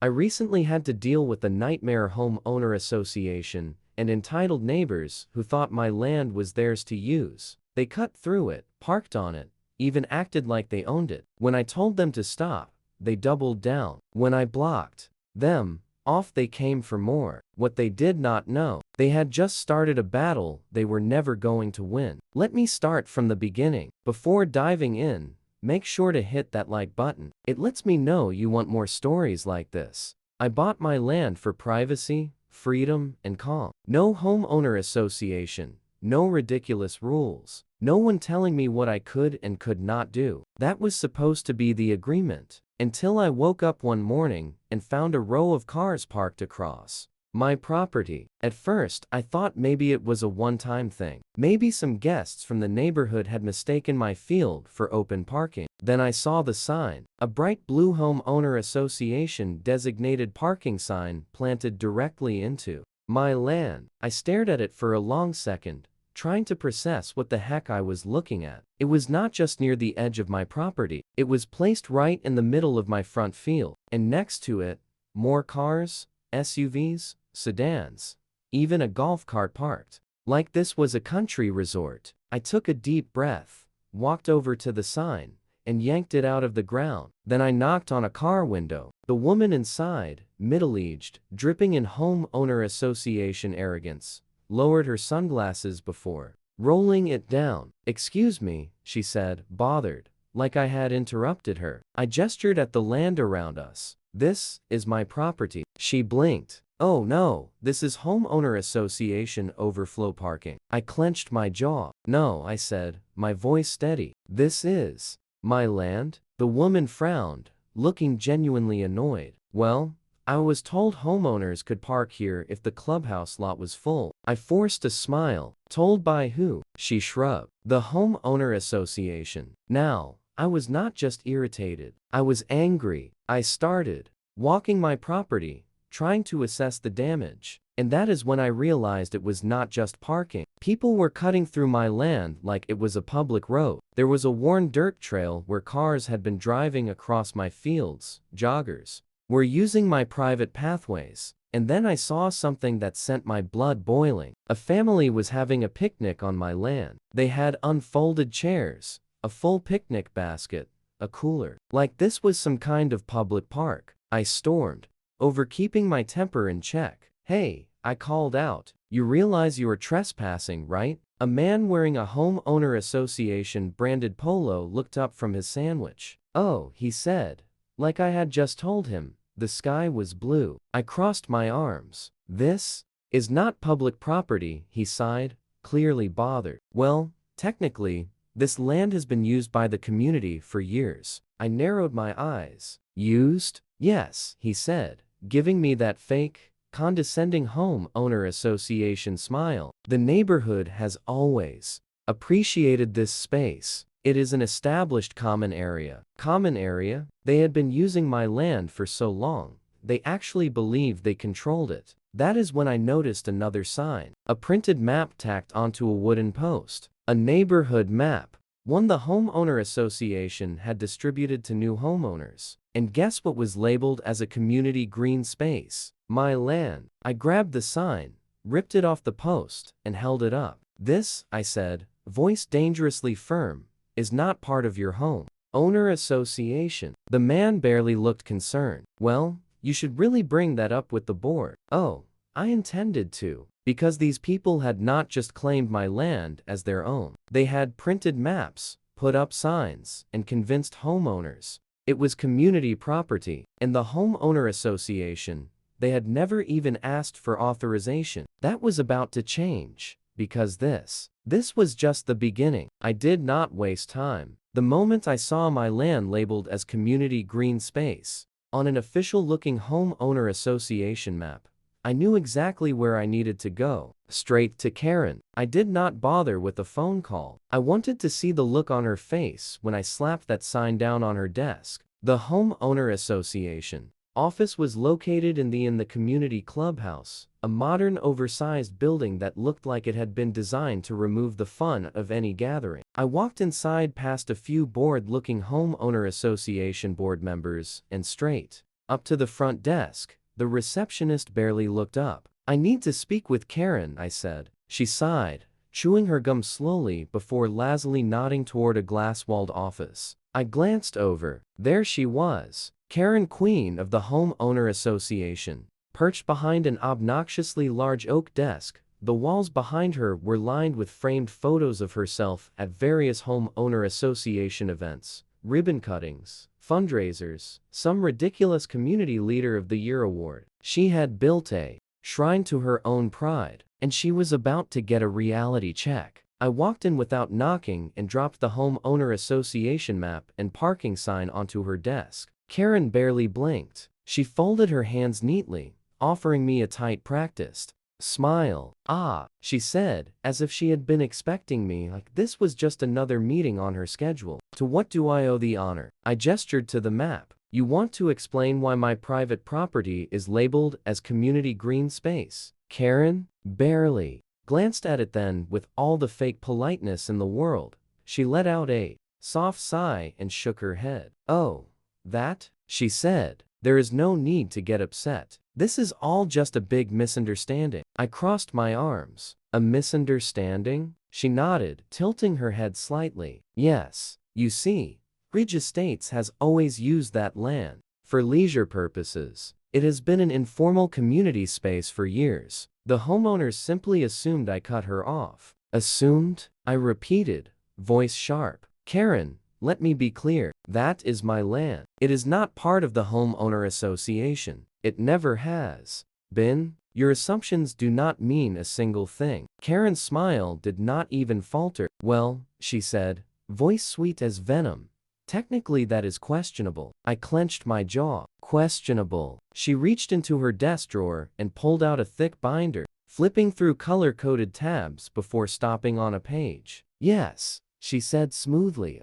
I recently had to deal with a nightmare homeowner association and entitled neighbors who thought my land was theirs to use. They cut through it, parked on it, even acted like they owned it. When I told them to stop, they doubled down. When I blocked them, off they came for more. What they did not know, they had just started a battle they were never going to win. Let me start from the beginning. Before diving in, make sure to hit that like button. It lets me know you want more stories like this. I bought my land for privacy, freedom, and calm. No homeowner association, no ridiculous rules, no one telling me what I could and could not do. That was supposed to be the agreement. Until I woke up one morning and found a row of cars parked across my property. At first, I thought maybe it was a one-time thing. Maybe some guests from the neighborhood had mistaken my field for open parking. Then I saw the sign, a bright blue homeowner association designated parking sign planted directly into my land. I stared at it for a long second, trying to process what the heck I was looking at. It was not just near the edge of my property, it was placed right in the middle of my front field, and next to it, more cars, SUVs, sedans, even a golf cart parked. Like this was a country resort. I took a deep breath, walked over to the sign, and yanked it out of the ground. Then I knocked on a car window. The woman inside, middle-aged, dripping in homeowner association arrogance, lowered her sunglasses before rolling it down. "Excuse me," she said, bothered, like I had interrupted her. I gestured at the land around us. "This is my property." She blinked. "Oh no, this is homeowner association overflow parking." I clenched my jaw. "No," I said, my voice steady. "This is my land." The woman frowned, looking genuinely annoyed. "Well, I was told homeowners could park here if the clubhouse lot was full." I forced a smile. "Told by who?" She shrugged. "The homeowner association." Now, I was not just irritated. I was angry. I started walking my property, trying to assess the damage. And that is when I realized it was not just parking. People were cutting through my land like it was a public road. There was a worn dirt trail where cars had been driving across my fields. Joggers were using my private pathways. And then I saw something that sent my blood boiling. A family was having a picnic on my land. They had unfolded chairs, a full picnic basket, a cooler. Like this was some kind of public park. I stormed over, keeping my temper in check. "Hey," I called out, "you realize you are trespassing, right?" A man wearing a homeowner association branded polo looked up from his sandwich. "Oh," he said, like I had just told him. The sky was blue. I crossed my arms. "This is not public property," he sighed, clearly bothered. "Well, technically, this land has been used by the community for years." I narrowed my eyes. "Used?" "Yes," he said, giving me that fake, condescending homeowner association smile. "The neighborhood has always appreciated this space. It is an established common area." Common area? They had been using my land for so long, they actually believed they controlled it. That is when I noticed another sign. A printed map tacked onto a wooden post. A neighborhood map. One the homeowner association had distributed to new homeowners. And guess what was labeled as a community green space? My land. I grabbed the sign, ripped it off the post, and held it up. "This," I said, voice dangerously firm, "is not part of your home owner association." The man barely looked concerned. "Well, you should really bring that up with the board." Oh, I intended to. Because these people had not just claimed my land as their own. They had printed maps, put up signs, and convinced homeowners it was community property. And the homeowner association, they had never even asked for authorization. That was about to change. Because this was just the beginning. I did not waste time. The moment I saw my land labeled as community green space on an official-looking homeowner association map, I knew exactly where I needed to go. Straight to Karen. I did not bother with a phone call. I wanted to see the look on her face when I slapped that sign down on her desk. The homeowner association office was located in the community clubhouse, a modern oversized building that looked like it had been designed to remove the fun of any gathering. I walked inside past a few bored-looking homeowner association board members and straight up to the front desk. The receptionist barely looked up. "I need to speak with Karen," I said. She sighed, chewing her gum slowly before lazily nodding toward a glass-walled office. I glanced over. There she was, Karen, Queen of the Homeowner Association, perched behind an obnoxiously large oak desk. The walls behind her were lined with framed photos of herself at various homeowner association events, ribbon cuttings, fundraisers, some ridiculous Community Leader of the Year award. She had built a shrine to her own pride, and she was about to get a reality check. I walked in without knocking and dropped the homeowner association map and parking sign onto her desk. Karen barely blinked. She folded her hands neatly, offering me a tight practiced smile. "Ah," she said, as if she had been expecting me like this was just another meeting on her schedule. "To what do I owe the honor?" I gestured to the map. "You want to explain why my private property is labeled as community green space?" Karen barely glanced at it, then, with all the fake politeness in the world, she let out a soft sigh and shook her head. "Oh, that?" she said. "There is no need to get upset. This is all just a big misunderstanding." I crossed my arms. "A misunderstanding?" She nodded, tilting her head slightly. "Yes. You see, Ridge Estates has always used that land for leisure purposes. It has been an informal community space for years." The homeowners simply assumed I cut her off. "Assumed?" I repeated, voice sharp. "Karen, let me be clear. That is my land. It is not part of the homeowner association. It never has been. Your assumptions do not mean a single thing." Karen's smile did not even falter. "Well," she said, voice sweet as venom, "technically that is questionable." I clenched my jaw. "Questionable." She reached into her desk drawer and pulled out a thick binder, flipping through color-coded tabs before stopping on a page. "Yes," she said smoothly,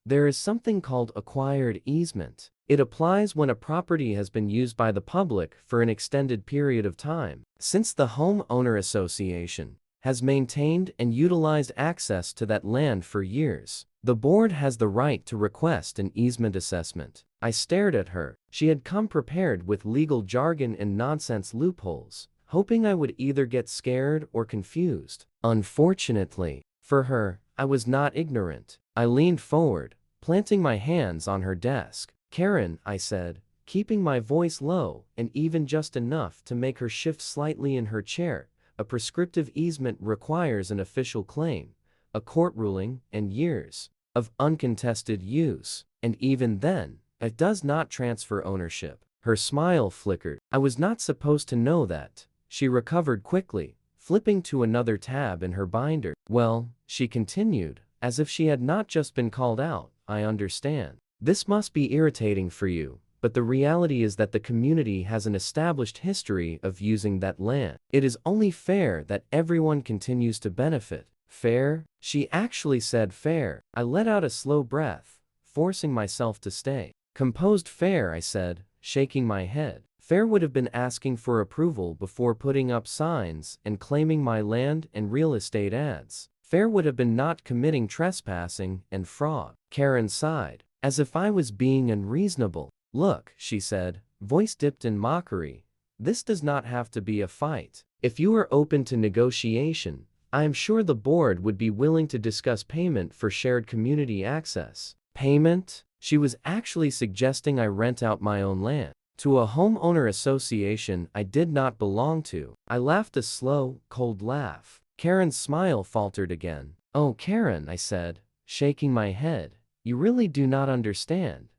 there is something called acquired easement. It applies when a property has been used by the public for an extended period of time. Since the homeowner association has maintained and utilized access to that land for years, the board has the right to request an easement assessment." I stared at her. She had come prepared with legal jargon and nonsense loopholes, hoping I would either get scared or confused. Unfortunately for her, I was not ignorant. I leaned forward, planting my hands on her desk. "Karen," I said, keeping my voice low and even just enough to make her shift slightly in her chair, "a prescriptive easement requires an official claim, a court ruling, and years of uncontested use. And even then, it does not transfer ownership." Her smile flickered. "I was not supposed to know that." She recovered quickly, flipping to another tab in her binder. "Well," she continued, as if she had not just been called out, "I understand. This must be irritating for you, but the reality is that the community has an established history of using that land. It is only fair that everyone continues to benefit." "Fair?" She actually said fair. I let out a slow breath, forcing myself to stay composed. "Fair," I said, shaking my head. "Fair would have been asking for approval before putting up signs and claiming my land and real estate ads. Fair would have been not committing trespassing and fraud." Karen sighed, as if I was being unreasonable. "Look," she said, voice dipped in mockery, "this does not have to be a fight. If you are open to negotiation, I am sure the board would be willing to discuss payment for shared community access." Payment? She was actually suggesting I rent out my own land to a homeowner association I did not belong to. I laughed a slow, cold laugh. Karen's smile faltered again. "Oh, Karen," I said, shaking my head, "you really do not understand,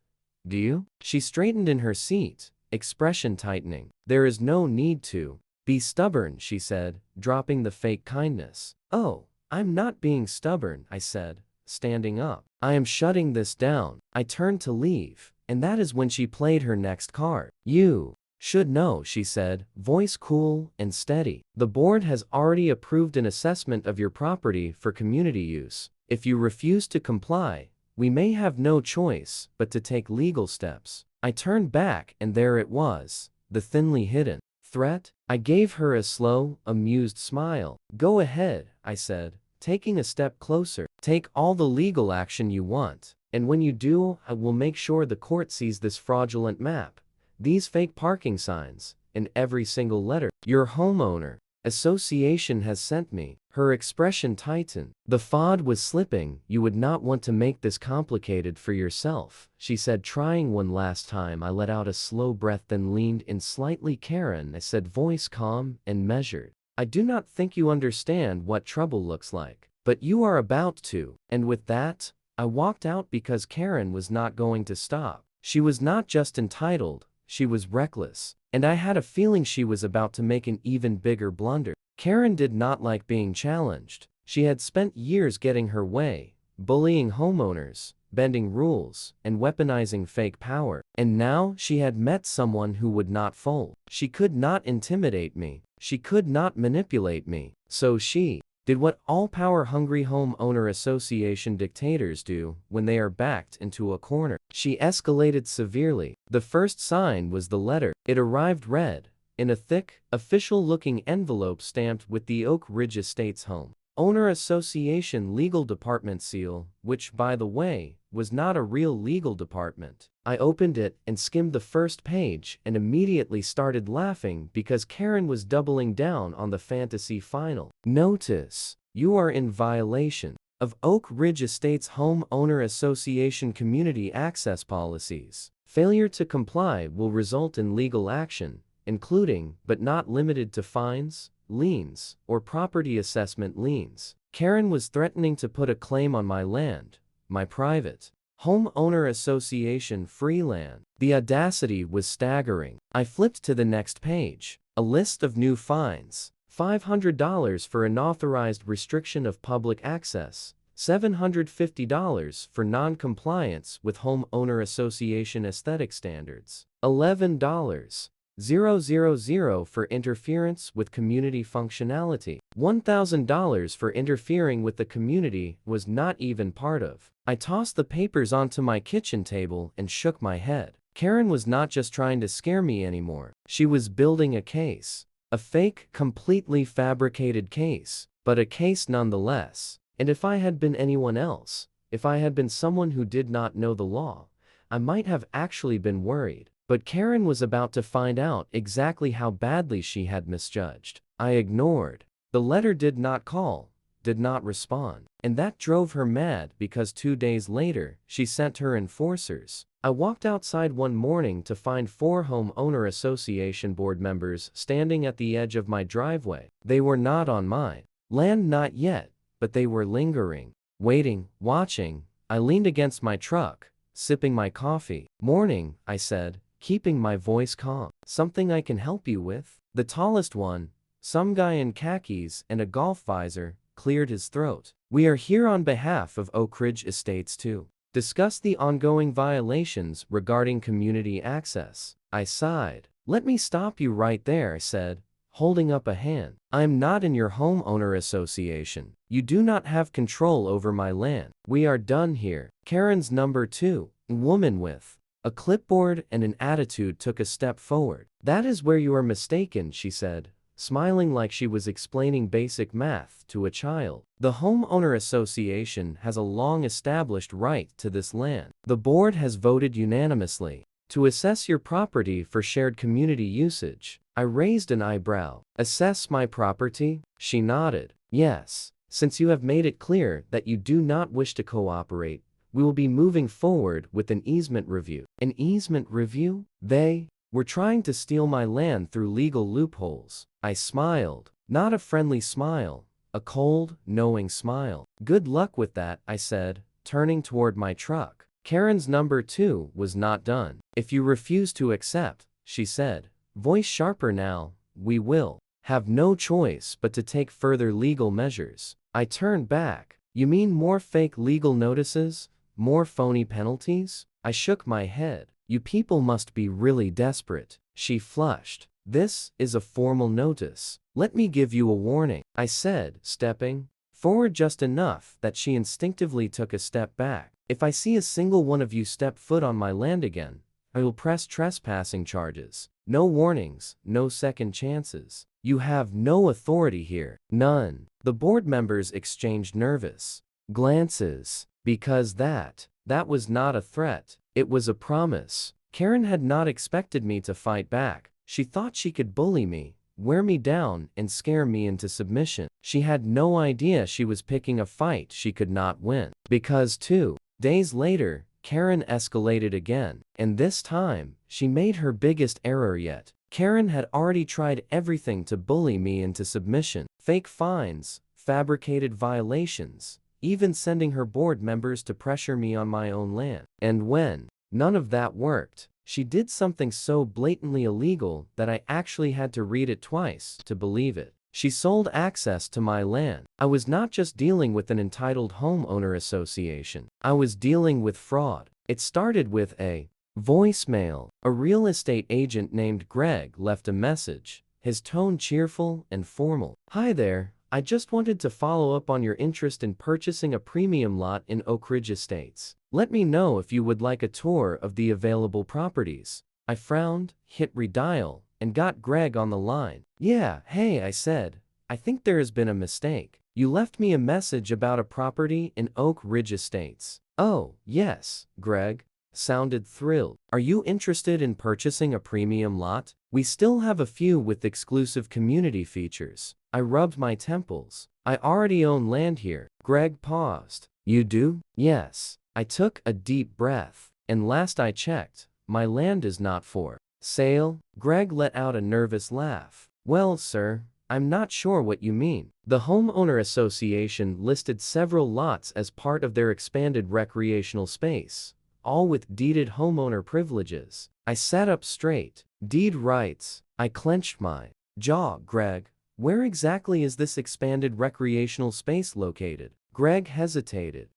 do you?" She straightened in her seat, expression tightening. "There is no need to be stubborn," she said, dropping the fake kindness. "Oh, I'm not being stubborn," I said, standing up. "I am shutting this down." I turned to leave, and that is when she played her next card. "You should know," she said, voice cool and steady. "The board has already approved an assessment of your property for community use. If you refuse to comply, we may have no choice but to take legal steps." I turned back and there it was, the thinly hidden threat. I gave her a slow, amused smile. "Go ahead," I said, taking a step closer. "Take all the legal action you want. And when you do, I will make sure the court sees this fraudulent map These fake parking signs, in every single letter your homeowner association has sent me. Her expression tightened. The fog was slipping. You would not want to make this complicated for yourself, she said, trying one last time. I let out a slow breath, then leaned in slightly. Karen, I said, voice calm and measured. I do not think you understand what trouble looks like, but you are about to. And with that, I walked out because Karen was not going to stop. She was not just entitled, she was reckless, and I had a feeling she was about to make an even bigger blunder. Karen did not like being challenged. She had spent years getting her way, bullying homeowners, bending rules, and weaponizing fake power. And now she had met someone who would not fold. She could not intimidate me. She could not manipulate me. So she did what all power-hungry homeowner association dictators do when they are backed into a corner. She escalated severely. The first sign was the letter. It arrived red, in a thick, official-looking envelope stamped with the Oak Ridge Estates Home Owner Association Legal Department seal, which, by the way, was not a real legal department. I opened it and skimmed the first page and immediately started laughing because Karen was doubling down on the fantasy final. Notice, you are in violation of Oak Ridge Estates Home Owner Association community access policies. Failure to comply will result in legal action, including, but not limited to, fines, liens, or property assessment liens. Karen was threatening to put a claim on my land, my private homeowner association free land. The audacity was staggering. I flipped to the next page. A list of new fines. $500 for unauthorized restriction of public access. $750 for non-compliance with homeowner association aesthetic standards. $11,000 for interference with community functionality. $1,000 for interfering with the community was not even part of. I tossed the papers onto my kitchen table and shook my head. Karen was not just trying to scare me anymore. She was building a case. A fake, completely fabricated case, but a case nonetheless. And if I had been anyone else, if I had been someone who did not know the law, I might have actually been worried. But Karen was about to find out exactly how badly she had misjudged. I ignored. The letter did not call, did not respond. And that drove her mad because 2 days later, she sent her enforcers. I walked outside one morning to find 4 homeowner association board members standing at the edge of my driveway. They were not on my land, not yet, but they were lingering, waiting, watching. I leaned against my truck, sipping my coffee. Morning, I said, keeping my voice calm. Something I can help you with? The tallest one, some guy in khakis and a golf visor, cleared his throat. We are here on behalf of Oak Ridge Estates to discuss the ongoing violations regarding community access. I sighed. Let me stop you right there, I said, holding up a hand. I am not in your homeowner association. You do not have control over my land. We are done here. Karen's number 2, woman with a clipboard and an attitude, took a step forward. That is where you are mistaken, she said, smiling like she was explaining basic math to a child. The homeowner association has a long-established right to this land. The board has voted unanimously to assess your property for shared community usage. I raised an eyebrow. Assess my property? She nodded. Yes. Since you have made it clear that you do not wish to cooperate, we will be moving forward with an easement review. An easement review? They were trying to steal my land through legal loopholes. I smiled. Not a friendly smile, a cold, knowing smile. Good luck with that, I said, turning toward my truck. Karen's number 2 was not done. If you refuse to accept, she said, voice sharper now, we will have no choice but to take further legal measures. I turned back. You mean more fake legal notices? More phony penalties? I shook my head. You people must be really desperate. She flushed. This is a formal notice. Let me give you a warning, I said, stepping forward just enough that she instinctively took a step back. If I see a single one of you step foot on my land again, I will press trespassing charges. No warnings, no second chances. You have no authority here. None. The board members exchanged nervous glances. Because that was not a threat. It was a promise. Karen had not expected me to fight back. She thought she could bully me, wear me down, and scare me into submission. She had no idea she was picking a fight she could not win. Because 2 days later, Karen escalated again, and this time, she made her biggest error yet. Karen had already tried everything to bully me into submission. Fake fines, fabricated violations, even sending her board members to pressure me on my own land. And when none of that worked, she did something so blatantly illegal that I actually had to read it twice to believe it. She sold access to my land. I was not just dealing with an entitled homeowner association. I was dealing with fraud. It started with a voicemail. A real estate agent named Greg left a message, his tone cheerful and formal. "Hi there, I just wanted to follow up on your interest in purchasing a premium lot in Oak Ridge Estates. Let me know if you would like a tour of the available properties." I frowned, hit redial, and got Greg on the line. "Yeah, hey," I said. "I think there has been a mistake. You left me a message about a property in Oak Ridge Estates." "Oh, yes," Greg sounded thrilled. "Are you interested in purchasing a premium lot? We still have a few with exclusive community features." I rubbed my temples. "I already own land here." Greg paused. "You do?" "Yes." I took a deep breath. "And last I checked, my land is not for sale." Greg let out a nervous laugh. "Well, sir, I'm not sure what you mean." The homeowner association listed several lots as part of their expanded recreational space, all with deeded homeowner privileges. I sat up straight. "Deed rights." I clenched my jaw. "Greg, where exactly is this expanded recreational space located?" Greg hesitated.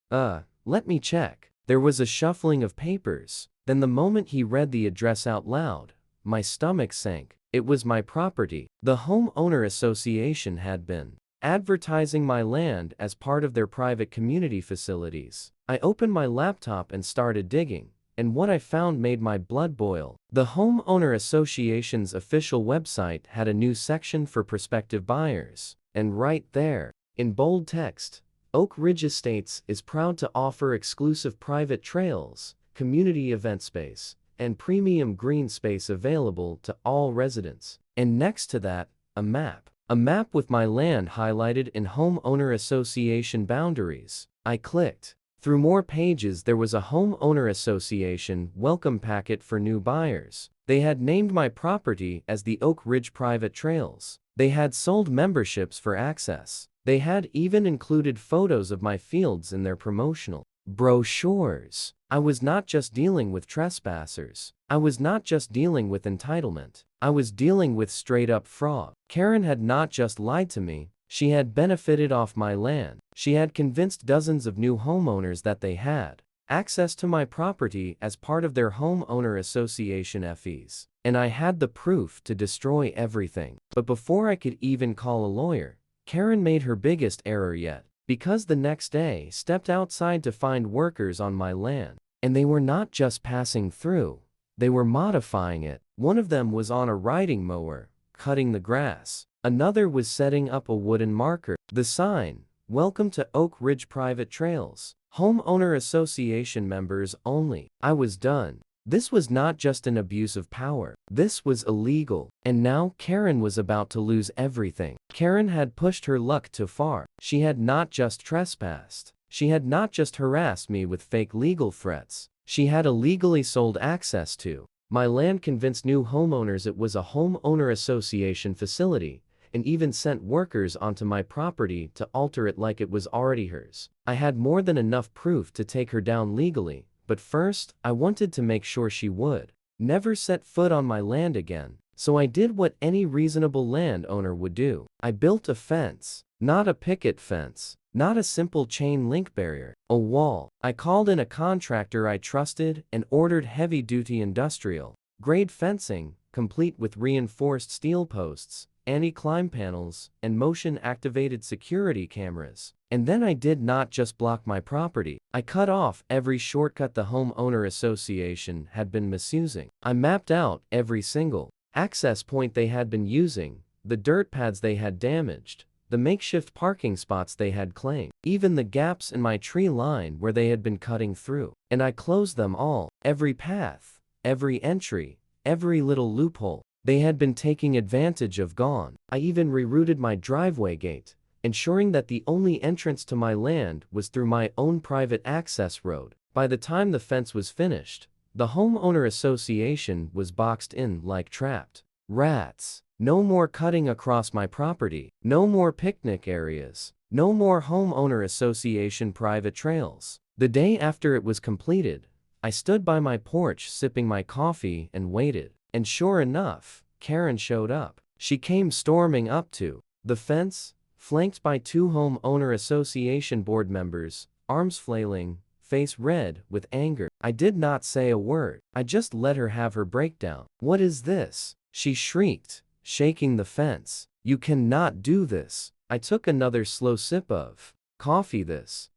Let me check." There was a shuffling of papers. Then the moment he read the address out loud, my stomach sank. It was my property. The homeowner association had been advertising my land as part of their private community facilities. I opened my laptop and started digging, and what I found made my blood boil. The homeowner association's official website had a new section for prospective buyers, and right there, in bold text, Oak Ridge Estates is proud to offer exclusive private trails, community event space, and premium green space available to all residents. And next to that, a map. A map with my land highlighted in homeowner association boundaries. I clicked. Through more pages there was a homeowner association welcome packet for new buyers. They had named my property as the Oak Ridge Private Trails. They had sold memberships for access. They had even included photos of my fields in their promotional brochures. I was not just dealing with trespassers. I was not just dealing with entitlement. I was dealing with straight-up fraud. Karen had not just lied to me, she had benefited off my land. She had convinced dozens of new homeowners that they had access to my property as part of their homeowner association fees. And I had the proof to destroy everything. But before I could even call a lawyer, Karen made her biggest error yet, because the next day stepped outside to find workers on my land. And they were not just passing through, they were modifying it. One of them was on a riding mower, cutting the grass. Another was setting up a wooden marker. The sign, "Welcome to Oak Ridge Private Trails. Homeowner Association members only." I was done. This was not just an abuse of power. This was illegal. And now Karen was about to lose everything. Karen had pushed her luck too far. She had not just trespassed. She had not just harassed me with fake legal threats. She had illegally sold access to my land, convinced new homeowners it was a homeowner association facility, and even sent workers onto my property to alter it like it was already hers. I had more than enough proof to take her down legally. But first, I wanted to make sure she would never set foot on my land again. So I did what any reasonable landowner would do. I built a fence. Not a picket fence. Not a simple chain link barrier. A wall. I called in a contractor I trusted and ordered heavy-duty industrial-grade fencing, complete with reinforced steel posts, anti-climb panels, and motion-activated security cameras. And then I did not just block my property. I cut off every shortcut the homeowner association had been misusing. I mapped out every single access point they had been using, the dirt pads they had damaged, the makeshift parking spots they had claimed, even the gaps in my tree line where they had been cutting through. And I closed them all, every path, every entry, every little loophole they had been taking advantage of gone. I even rerouted my driveway gate, ensuring that the only entrance to my land was through my own private access road. By the time the fence was finished, the homeowner association was boxed in like trapped rats. No more cutting across my property, no more picnic areas, no more homeowner association private trails. The day after it was completed, I stood by my porch sipping my coffee and waited. And sure enough, Karen showed up. She came storming up to the fence, flanked by two homeowner association board members, arms flailing, face red with anger. I did not say a word. I just let her have her breakdown. "What is this?" she shrieked, shaking the fence. "You cannot do this." I took another slow sip of coffee.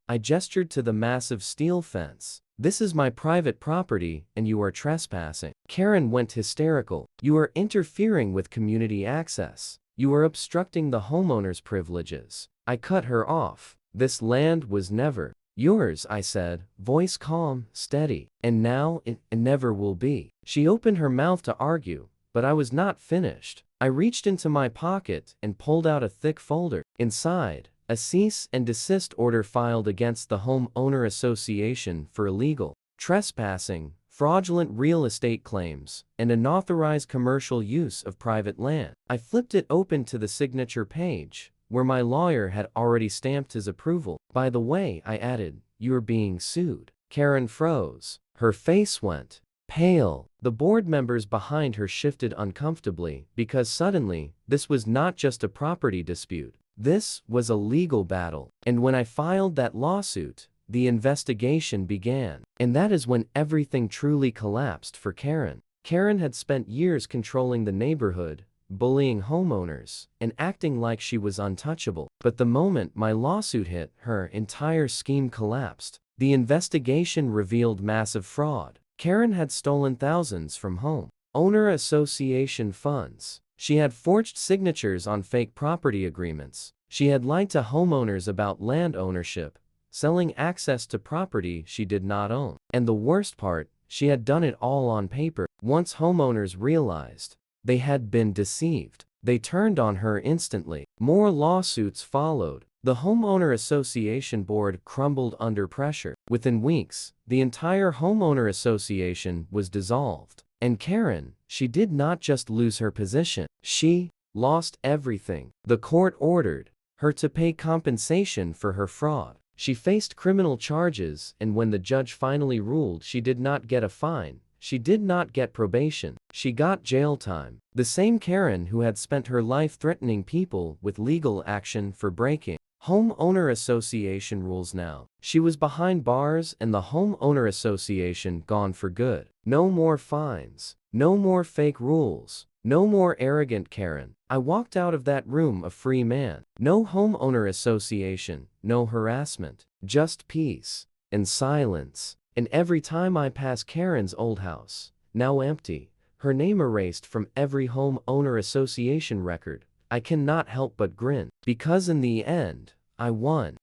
I gestured to the massive steel fence. "This is my private property and you are trespassing." Karen went hysterical. "You are interfering with community access. You are obstructing the homeowner's privileges." I cut her off. "This land was never yours," I said, voice calm, steady. "And now it never will be." She opened her mouth to argue, but I was not finished. I reached into my pocket and pulled out a thick folder. Inside, a cease and desist order filed against the homeowner association for illegal trespassing, fraudulent real estate claims, and unauthorized commercial use of private land. I flipped it open to the signature page, where my lawyer had already stamped his approval. "By the way," I added, "you are being sued." Karen froze. Her face went pale. The board members behind her shifted uncomfortably, because suddenly, this was not just a property dispute. This was a legal battle. And when I filed that lawsuit, the investigation began. And that is when everything truly collapsed for Karen. Karen had spent years controlling the neighborhood, bullying homeowners, and acting like she was untouchable. But the moment my lawsuit hit, her entire scheme collapsed. The investigation revealed massive fraud. Karen had stolen thousands from homeowner association funds. She had forged signatures on fake property agreements. She had lied to homeowners about land ownership, selling access to property she did not own. And the worst part, she had done it all on paper. Once homeowners realized they had been deceived, they turned on her instantly. More lawsuits followed. The homeowner association board crumbled under pressure. Within weeks, the entire homeowner association was dissolved. And Karen, she did not just lose her position, she lost everything. The court ordered her to pay compensation for her fraud. She faced criminal charges, and when the judge finally ruled, she did not get a fine. She did not get probation. She got jail time. The same Karen who had spent her life threatening people with legal action for breaking homeowner association rules now. She was behind bars and the homeowner association gone for good. No more fines. No more fake rules. No more arrogant Karen. I walked out of that room a free man. No homeowner association. No harassment. Just peace and silence. And every time I pass Karen's old house, now empty, her name erased from every homeowner association record, I cannot help but grin. Because in the end, I won.